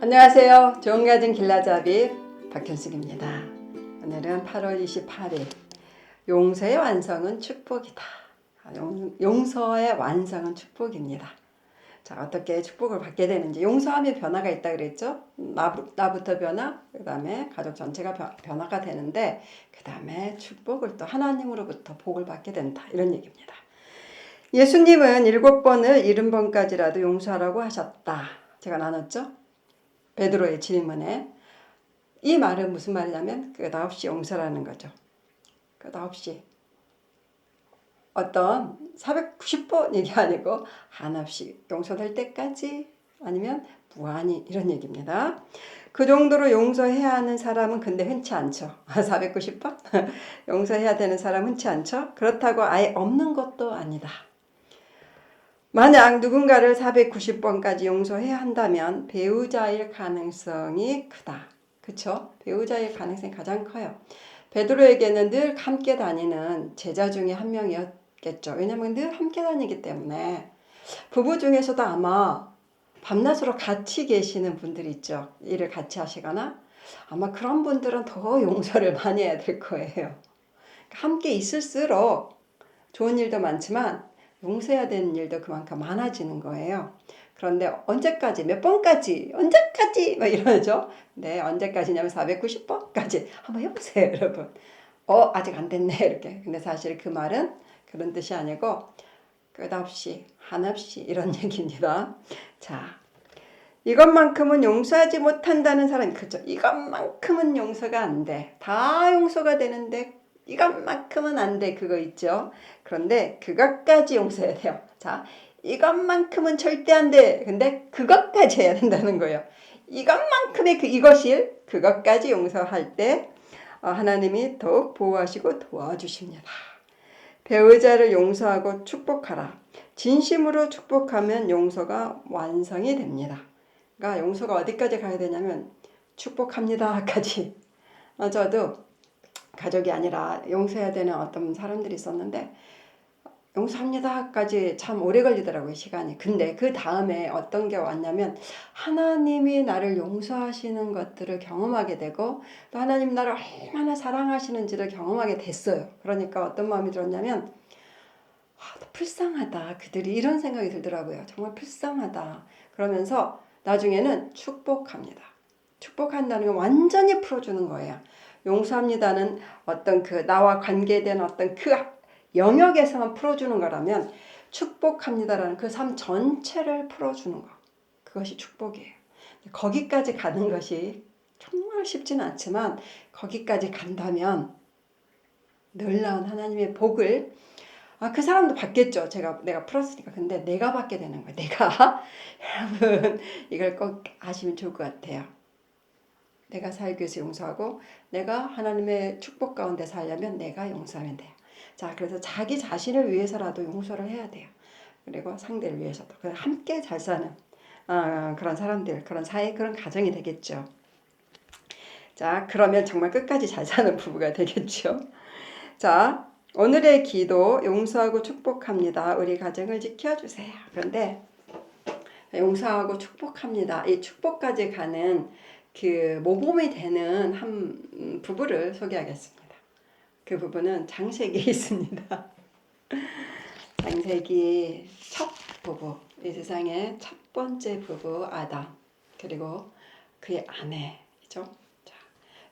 안녕하세요. 좋은 가정 길라잡이 박현숙입니다. 오늘은 8월 28일 용서의 완성은 축복이다. 용서의 완성은 축복입니다. 자, 어떻게 축복을 받게 되는지. 용서하면 변화가 있다 그랬죠? 나부터 변화, 그 다음에 가족 전체가 변화가 되는데, 그 다음에 축복을 또 하나님으로부터 복을 받게 된다. 이런 얘기입니다. 예수님은 7번을 70번까지라도 용서하라고 하셨다. 제가 나눴죠? 베드로의 질문에. 이 말은 무슨 말이냐면 끝없이 용서라는 거죠. 끝없이. 어떤 490번 얘기 아니고 한없이 용서될 때까지, 아니면 무한히, 이런 얘기입니다. 그 정도로 용서해야 하는 사람은 근데 흔치 않죠. 490번? 용서해야 되는 사람은 흔치 않죠. 그렇다고 아예 없는 것도 아니다. 만약 누군가를 490번까지 용서해야 한다면 배우자일 가능성이 크다. 그쵸? 배우자일 가능성이 가장 커요. 베드로에게는 늘 함께 다니는 제자 중에 한 명이었겠죠. 왜냐하면 늘 함께 다니기 때문에. 부부 중에서도 아마 밤낮으로 같이 계시는 분들이 있죠. 일을 같이 하시거나. 아마 그런 분들은 더 용서를 많이 해야 될 거예요. 함께 있을수록 좋은 일도 많지만 용서해야 되는 일도 그만큼 많아지는 거예요. 그런데 언제까지, 몇 번까지, 언제까지 막 이러죠. 네, 언제까지냐면 490번까지 한번 해보세요, 여러분. 아직 안 됐네, 이렇게. 근데 사실 그 말은 그런 뜻이 아니고 끝없이, 한없이, 이런 얘기입니다. 자, 이것만큼은 용서하지 못한다는 사람이, 그렇죠. 이것만큼은 용서가 안 돼. 다 용서가 되는데 이것만큼은 안 돼. 그거 있죠. 그런데 그것까지 용서해야 돼요. 자, 이것만큼은 절대 안 돼. 근데 그것까지 해야 된다는 거예요. 이것만큼의 이것일 그것까지 용서할 때 하나님이 더욱 보호하시고 도와주십니다. 배우자를 용서하고 축복하라. 진심으로 축복하면 용서가 완성이 됩니다. 그러니까 용서가 어디까지 가야 되냐면 축복합니다까지. 저도 가족이 아니라 용서해야 되는 어떤 사람들이 있었는데 용서합니다까지 참 오래 걸리더라고요, 시간이. 근데 그 다음에 어떤 게 왔냐면 하나님이 나를 용서하시는 것들을 경험하게 되고 또 하나님 나를 얼마나 사랑하시는지를 경험하게 됐어요. 그러니까 어떤 마음이 들었냐면 불쌍하다. 그들이, 이런 생각이 들더라고요. 정말 불쌍하다. 그러면서 나중에는 축복합니다. 축복한다는 건 완전히 풀어주는 거예요. 용서합니다는 어떤 그 나와 관계된 어떤 그 영역에서만 풀어주는 거라면 축복합니다라는 그 삶 전체를 풀어주는 거. 그것이 축복이에요. 거기까지 가는 것이 정말 쉽지는 않지만 거기까지 간다면 놀라운 하나님의 복을 그 사람도 받겠죠. 내가 풀었으니까. 근데 내가 받게 되는 거예요. 내가. 여러분, 이걸 꼭 아시면 좋을 것 같아요. 내가 살기 위해서 용서하고 내가 하나님의 축복 가운데 살려면 내가 용서하면 돼요. 자, 그래서 자기 자신을 위해서라도 용서를 해야 돼요. 그리고 상대를 위해서도. 함께 잘 사는 그런 사람들, 그런 사회, 그런 가정이 되겠죠. 자, 그러면 정말 끝까지 잘 사는 부부가 되겠죠. 자, 오늘의 기도, 용서하고 축복합니다. 우리 가정을 지켜주세요. 그런데 용서하고 축복합니다. 이 축복까지 가는 그 모범이 되는 한 부부를 소개하겠습니다. 그 부부는 장세기에 있습니다. 장세기 첫 부부, 이 세상의 첫 번째 부부 아담, 그리고 그의 아내이죠. 자,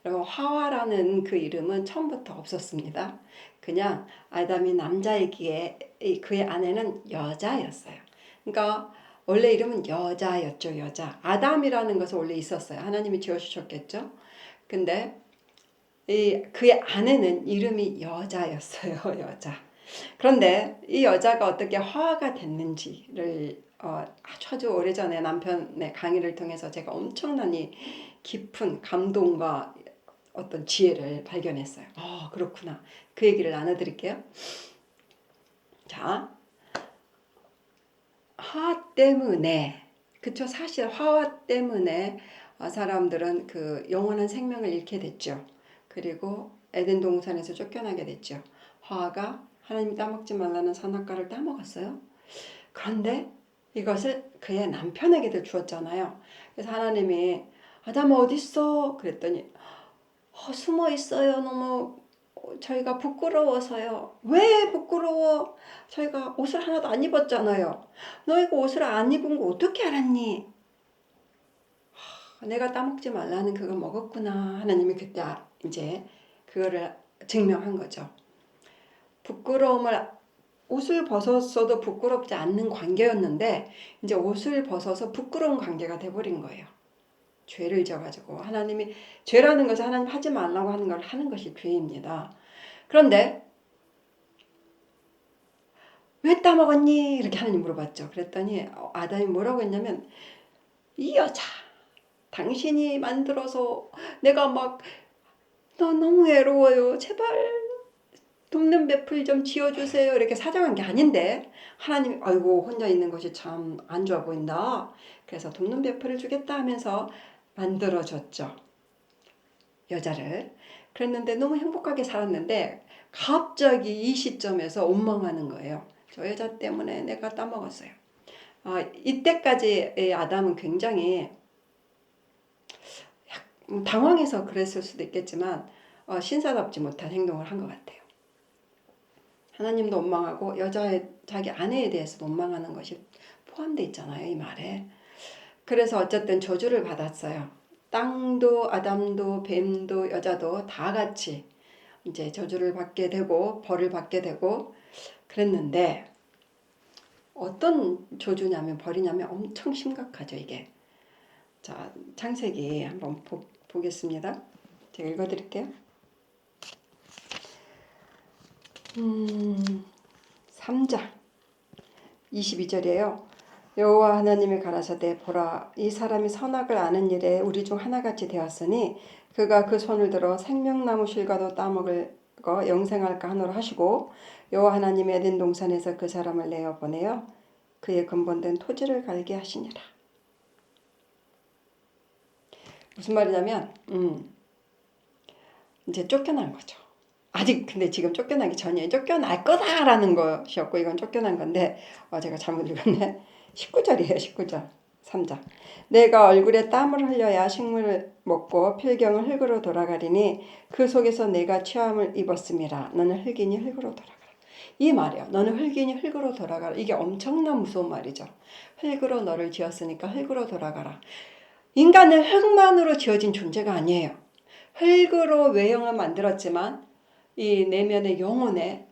여러분, 화와라는 그 이름은 처음부터 없었습니다. 그냥 아담이 남자이기에 그의 아내는 여자였어요. 그러니까 원래 이름은 여자였죠. 여자. 아담이라는 것은 원래 있었어요. 하나님이 지어주셨겠죠. 근데 그의 아내는 이름이 여자였어요. 여자. 그런데 이 여자가 어떻게 화가 됐는지를 아주 오래전에 남편의 강의를 통해서 제가 엄청나게 깊은 감동과 어떤 지혜를 발견했어요. 그렇구나. 그 얘기를 나눠드릴게요. 자, 화 때문에, 그쵸? 사실 화와 때문에 사람들은 그 영원한 생명을 잃게 됐죠. 그리고 에덴 동산에서 쫓겨나게 됐죠. 화가 하나님이 따먹지 말라는 선악과를 따먹었어요. 그런데 이것을 그의 남편에게도 주었잖아요. 그래서 하나님이 아담아 어딨어? 그랬더니 숨어 있어요. 너무 저희가 부끄러워서요. 왜 부끄러워? 저희가 옷을 하나도 안 입었잖아요. 너희가 옷을 안 입은 거 어떻게 알았니? 내가 따먹지 말라는 그거 먹었구나. 하나님이 그때 이제 그거를 증명한 거죠. 부끄러움을 옷을 벗었어도 부끄럽지 않는 관계였는데 이제 옷을 벗어서 부끄러운 관계가 돼버린 거예요. 죄를 지어가지고 하나님이 죄라는 것은 하나님 하지 말라고 하는 걸 하는 것이 죄입니다. 그런데 왜 따먹었니? 이렇게 하나님 물어봤죠. 그랬더니 아담이 뭐라고 했냐면 이 여자 당신이 만들어서 내가 막 나 너무 외로워요. 제발 돕는 배풀 좀 지어주세요. 이렇게 사정한 게 아닌데 하나님 아이고 혼자 있는 것이 참 안 좋아 보인다. 그래서 돕는 배풀을 주겠다 하면서 만들어줬죠. 여자를. 그랬는데 너무 행복하게 살았는데 갑자기 이 시점에서 원망하는 거예요. 저 여자 때문에 내가 따먹었어요. 이때까지 아담은 굉장히 당황해서 그랬을 수도 있겠지만 신사답지 못한 행동을 한 것 같아요. 하나님도 원망하고 자기 아내에 대해서 원망하는 것이 포함되어 있잖아요. 이 말에. 그래서 어쨌든 저주를 받았어요. 땅도 아담도 뱀도 여자도 다 같이 이제 저주를 받게 되고 벌을 받게 되고 그랬는데 어떤 저주냐면 벌이냐면 엄청 심각하죠. 이게. 자, 창세기 한번 보겠습니다. 제가 읽어드릴게요. 3장 22절이에요. 여호와 하나님이 가라사대 보라 이 사람이 선악을 아는 일에 우리 중 하나같이 되었으니 그가 그 손을 들어 생명나무 실과도 따먹을 거 영생할까 하노라 하시고 여호와 하나님이 에덴 동산에서 그 사람을 내어 보내어 그의 근본된 토지를 갈게 하시니라. 무슨 말이냐면 이제 쫓겨난 거죠. 아직 근데 지금 쫓겨나기 전이에요. 쫓겨날 거다라는 것이었고 이건 쫓겨난 건데 제가 잘못 읽었네. 19절이에요. 19절 3장 내가 얼굴에 땀을 흘려야 식물을 먹고 필경을 흙으로 돌아가리니 그 속에서 내가 취함을 입었음이라. 너는 흙이니 흙으로 돌아가라. 이 말이요. 너는 흙이니 흙으로 돌아가라. 이게 엄청난 무서운 말이죠. 흙으로 너를 지었으니까 흙으로 돌아가라. 인간은 흙만으로 지어진 존재가 아니에요. 흙으로 외형을 만들었지만 이 내면의 영혼에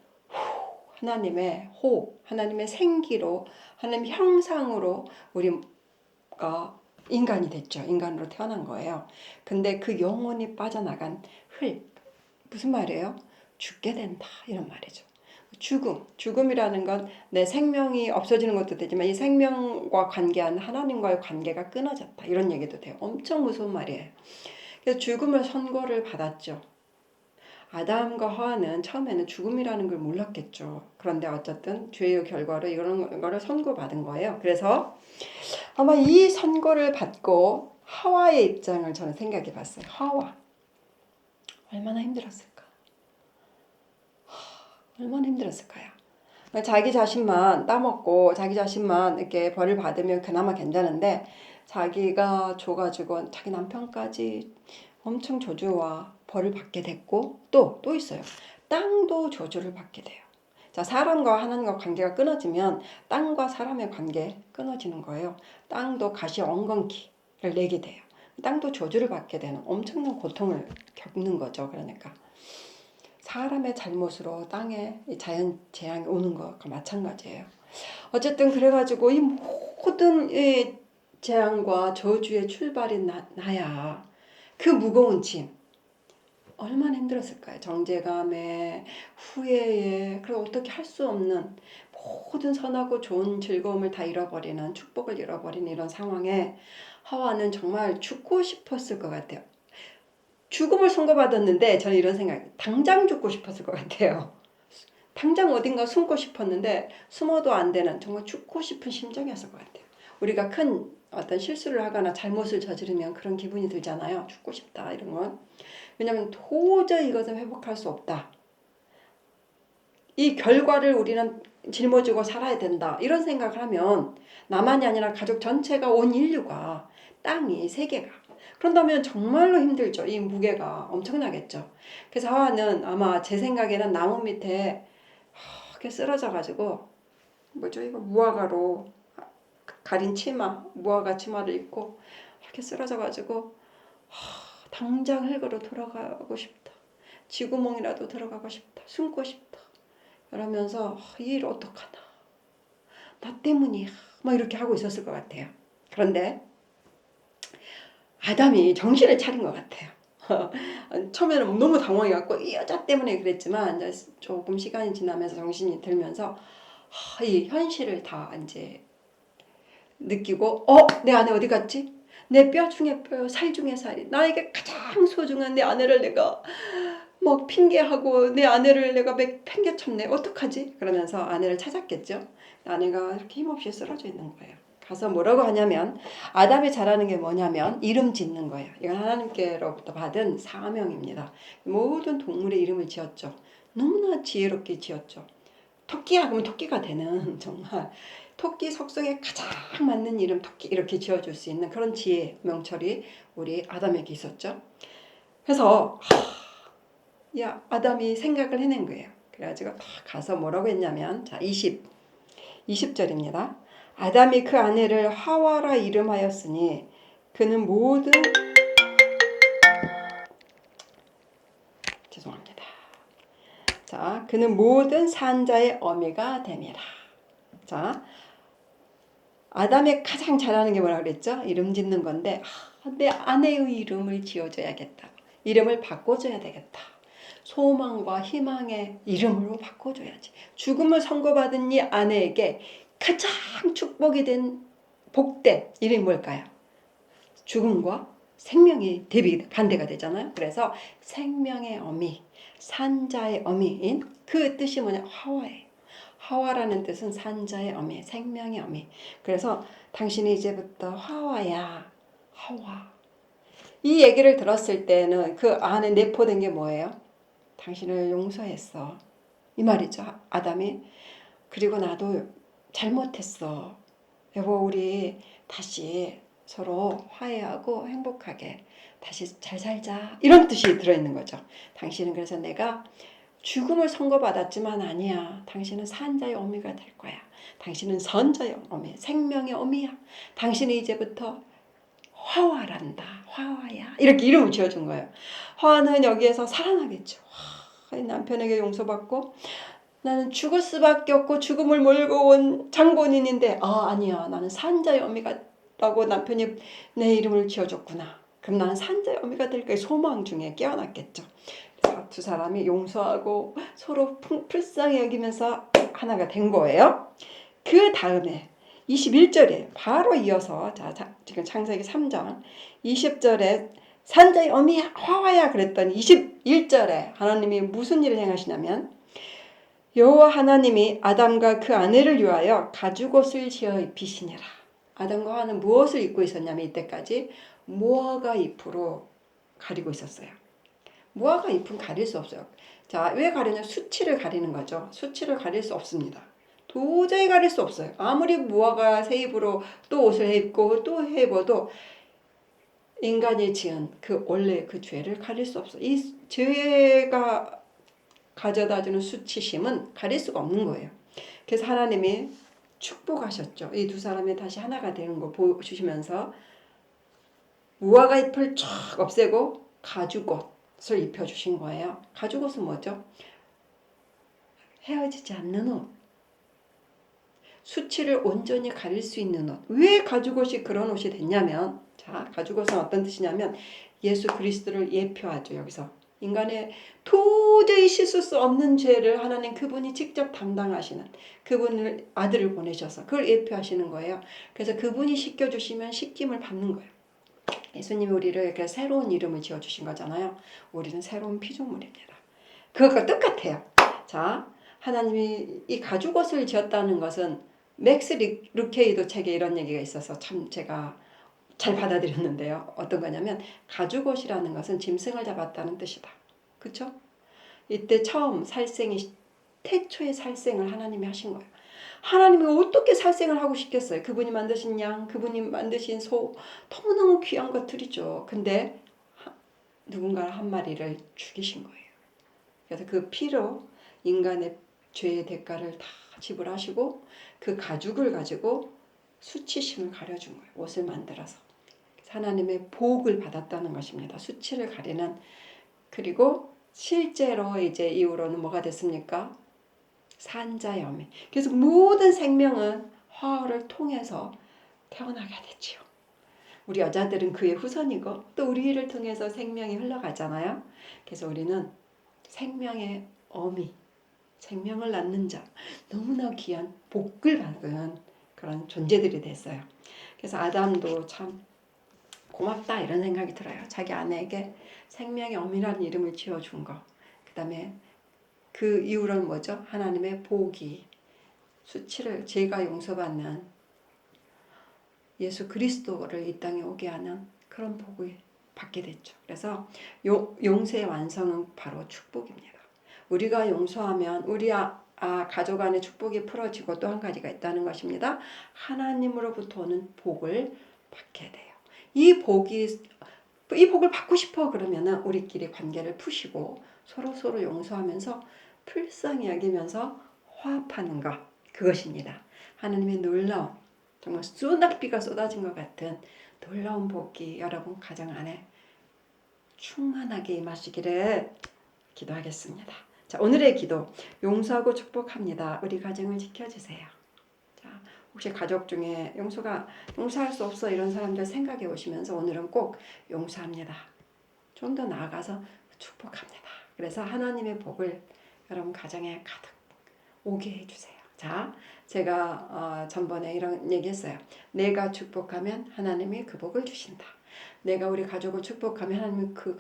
하나님의 호흡, 하나님의 생기로 하나님 형상으로 우리가 인간이 됐죠. 인간으로 태어난 거예요. 근데 그 영혼이 빠져나간 흙, 무슨 말이에요? 죽게 된다 이런 말이죠. 죽음이라는 건 내 생명이 없어지는 것도 되지만 이 생명과 관계한 하나님과의 관계가 끊어졌다 이런 얘기도 돼요. 엄청 무서운 말이에요. 그래서 죽음을 선고를 받았죠. 아담과 하와는 처음에는 죽음이라는 걸 몰랐겠죠. 그런데 어쨌든 죄의 결과로 이런 거를 선고받은 거예요. 그래서 아마 이 선고를 받고 하와의 입장을 저는 생각해 봤어요. 하와 얼마나 힘들었을까? 얼마나 힘들었을까요? 자기 자신만 따먹고 자기 자신만 이렇게 벌을 받으면 그나마 괜찮은데 자기가 줘가지고 자기 남편까지 엄청 저주와 벌을 받게 됐고 또 있어요. 땅도 저주를 받게 돼요. 자, 사람과 하나님과 관계가 끊어지면 땅과 사람의 관계 끊어지는 거예요. 땅도 가시 엉겅퀴를 내게 돼요. 땅도 저주를 받게 되는 엄청난 고통을 겪는 거죠. 그러니까 사람의 잘못으로 땅에 자연 재앙이 오는 것과 마찬가지예요. 어쨌든 그래가지고 이 모든 이 재앙과 저주의 출발이 나야 그 무거운 짐 얼마나 힘들었을까요? 정죄감에 후회에 그리고 어떻게 할 수 없는 모든 선하고 좋은 즐거움을 다 잃어버리는 축복을 잃어버리는 이런 상황에 하와는 정말 죽고 싶었을 것 같아요. 죽음을 선고받았는데 저는 이런 생각 당장 죽고 싶었을 것 같아요. 당장 어딘가 숨고 싶었는데 숨어도 안 되는 정말 죽고 싶은 심정이었을 것 같아요. 우리가 큰 어떤 실수를 하거나 잘못을 저지르면 그런 기분이 들잖아요. 죽고 싶다 이런 건. 왜냐하면 도저히 이것은 회복할 수 없다. 이 결과를 우리는 짊어지고 살아야 된다 이런 생각을 하면 나만이 아니라 가족 전체가 온 인류가 땅이 세계가 그런다면 정말로 힘들죠. 이 무게가 엄청나겠죠. 그래서 하와는 아마 제 생각에는 나무 밑에 이렇게 쓰러져 가지고 뭐죠 이거 무화과로 가린 치마 무화과 치마를 입고 이렇게 쓰러져 가지고 당장 흙으로 돌아가고 싶다. 쥐구멍이라도 들어가고 싶다. 숨고 싶다. 이러면서 이 일 어떡하나. 나 때문이야. 막 이렇게 하고 있었을 것 같아요. 그런데 아담이 정신을 차린 것 같아요. 처음에는 너무 당황해갖고 이 여자 때문에 그랬지만 이제 조금 시간이 지나면서 정신이 들면서 이 현실을 다 이제 느끼고 내 아내 어디 갔지? 내 뼈 중에 뼈, 살 중에 살이 나에게 가장 소중한 내 아내를 내가 뭐 핑계하고 내 아내를 내가 팽개쳤네. 어떡하지? 그러면서 아내를 찾았겠죠. 아내가 이렇게 힘없이 쓰러져 있는 거예요. 가서 뭐라고 하냐면 아담이 잘하는 게 뭐냐면 이름 짓는 거예요. 이건 하나님께로부터 받은 사명입니다. 모든 동물의 이름을 지었죠. 너무나 지혜롭게 지었죠. 토끼야 그러면 토끼가 되는 정말 토끼 속성에 가장 맞는 이름 토끼 이렇게 지어줄 수 있는 그런 지혜 명철이 우리 아담에게 있었죠. 그래서 야 아담이 생각을 해낸 거예요. 그래가지고 가서 뭐라고 했냐면 자 20절입니다. 아담이 그 아내를 하와라 이름하였으니 그는 모든 죄송합니다. 자 그는 모든 산자의 어미가 됨이라. 자 아담이 가장 잘하는 게 뭐라 그랬죠? 이름 짓는 건데 내 아내의 이름을 지어줘야겠다. 이름을 바꿔줘야 되겠다. 소망과 희망의 이름으로 바꿔줘야지. 죽음을 선고받은 이 아내에게 가장 축복이 된 복된 이름이 뭘까요? 죽음과 생명이 반대가 되잖아요. 그래서 생명의 어미, 산자의 어미인 그 뜻이 뭐냐? 하와예요. 하와라는 뜻은 산자의 어미, 생명의 어미. 그래서 당신이 이제부터 하와야, 하와. 이 얘기를 들었을 때는 그 안에 내포된 게 뭐예요? 당신을 용서했어. 이 말이죠. 아담이. 그리고 나도 잘못했어. 여보 우리 다시 서로 화해하고 행복하게 다시 잘 살자. 이런 뜻이 들어있는 거죠. 당신은 그래서 내가 죽음을 선고받았지만 아니야. 당신은 산자의 어미가 될 거야. 당신은 선자의 어미, 생명의 어미야. 당신이 이제부터 화와란다. 화와야. 이렇게 이름을 지어준 거예요. 화와는 여기에서 살아나겠죠. 남편에게 용서받고 나는 죽을 수밖에 없고 죽음을 몰고 온 장본인인데 아니야. 나는 산자의 어미가 라고 남편이 내 이름을 지어줬구나. 그럼 나는 산자의 어미가 될 거야. 소망 중에 깨어났겠죠. 그래서 두 사람이 용서하고 서로 불쌍히 여기면서 하나가 된 거예요. 그 다음에 21절에 바로 이어서 지금 창세기 3장 20절에 산자의 어미 화와야 그랬더니 21절에 하나님이 무슨 일을 행하시냐면 여호와 하나님이 아담과 그 아내를 위하여 가죽옷을 지어 입히시니라. 아담과 하와는 무엇을 입고 있었냐면 이때까지 무화과 잎으로 가리고 있었어요. 무화과 잎은 가릴 수 없어요. 자, 왜 가리냐? 수치를 가리는 거죠. 수치를 가릴 수 없습니다. 도저히 가릴 수 없어요. 아무리 무화과 새 잎으로 또 옷을 입고 또 입어도 인간이 지은 그 원래 그 죄를 가릴 수 없어요. 이 죄가 가져다주는 수치심은 가릴 수가 없는 거예요. 그래서 하나님이 축복하셨죠. 이 두 사람이 다시 하나가 되는 거 보여주시면서 무화과 잎을 쫙 없애고 가죽옷을 입혀주신 거예요. 가죽옷은 뭐죠? 헤어지지 않는 옷. 수치를 온전히 가릴 수 있는 옷. 왜 가죽옷이 그런 옷이 됐냐면 자, 가죽옷은 어떤 뜻이냐면 예수 그리스도를 예표하죠. 여기서 인간의 도저히 씻을 수 없는 죄를 하나님 그분이 직접 담당하시는 그분을 아들을 보내셔서 그걸 예표하시는 거예요. 그래서 그분이 씻겨주시면 씻김을 받는 거예요. 예수님이 우리를 이렇게 새로운 이름을 지어주신 거잖아요. 우리는 새로운 피조물입니다. 그것과 똑같아요. 자, 하나님이 이 가죽옷을 지었다는 것은 맥스 루케이도 책에 이런 얘기가 있어서 참 제가 잘 받아들였는데요. 어떤 거냐면 가죽옷이라는 것은 짐승을 잡았다는 뜻이다. 그렇죠? 이때 처음 살생이 태초에 살생을 하나님이 하신 거예요. 하나님이 어떻게 살생을 하고 싶겠어요? 그분이 만드신 양, 그분이 만드신 소, 너무너무 귀한 것들이죠. 근데 누군가 한 마리를 죽이신 거예요. 그래서 그 피로 인간의 죄의 대가를 다 지불하시고 그 가죽을 가지고 수치심을 가려준 거예요. 옷을 만들어서. 하나님의 복을 받았다는 것입니다. 수치를 가리는. 그리고 실제로 이제 이후로는 뭐가 됐습니까? 산자여미. 그래서 모든 생명은 화허를 통해서 태어나게 됐지요. 우리 여자들은 그의 후손이고 또 우리를 통해서 생명이 흘러가잖아요. 그래서 우리는 생명의 어미, 생명을 낳는 자, 너무나 귀한 복을 받은 그런 존재들이 됐어요. 그래서 아담도 참 고맙다 이런 생각이 들어요. 자기 아내에게 생명의 어미라는 이름을 지어준 거. 그 다음에 그 이후로는 뭐죠? 하나님의 복이 수치를 죄가 용서받는 예수 그리스도를 이 땅에 오게 하는 그런 복을 받게 됐죠. 그래서 용서의 완성은 바로 축복입니다. 우리가 용서하면 우리 가족 안에 축복이 풀어지고 또 한 가지가 있다는 것입니다. 하나님으로부터 오는 복을 받게 돼요. 이 복을 받고 싶어 그러면은 우리끼리 관계를 푸시고 서로 용서하면서 불쌍히 여기면서 화합하는 것, 그것입니다. 하나님의 놀라운 정말 소낙비가 쏟아진 것 같은 놀라운 복이 여러분 가정 안에 충만하게 임하시기를 기도하겠습니다. 자, 오늘의 기도, 용서하고 축복합니다. 우리 가정을 지켜주세요. 자, 혹시 가족 중에 용서할 수 없어 이런 사람들 생각해 보시면서 오늘은 꼭 용서합니다. 좀 더 나아가서 축복합니다. 그래서 하나님의 복을 여러분 가정에 가득 오게 해주세요. 자, 제가 전번에 이런 얘기했어요. 내가 축복하면 하나님이 그 복을 주신다. 내가 우리 가족을 축복하면 하나님이 그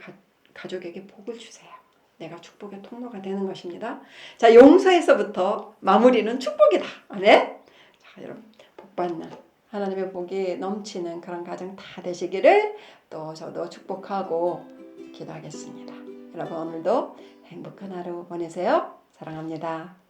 가족에게 복을 주세요. 내가 축복의 통로가 되는 것입니다. 자, 용서에서부터 마무리는 축복이다. 네? 자, 여러분 복받는 하나님의 복이 넘치는 그런 가정 다 되시기를 또 저도 축복하고 기도하겠습니다. 여러분 오늘도 행복한 하루 보내세요. 사랑합니다.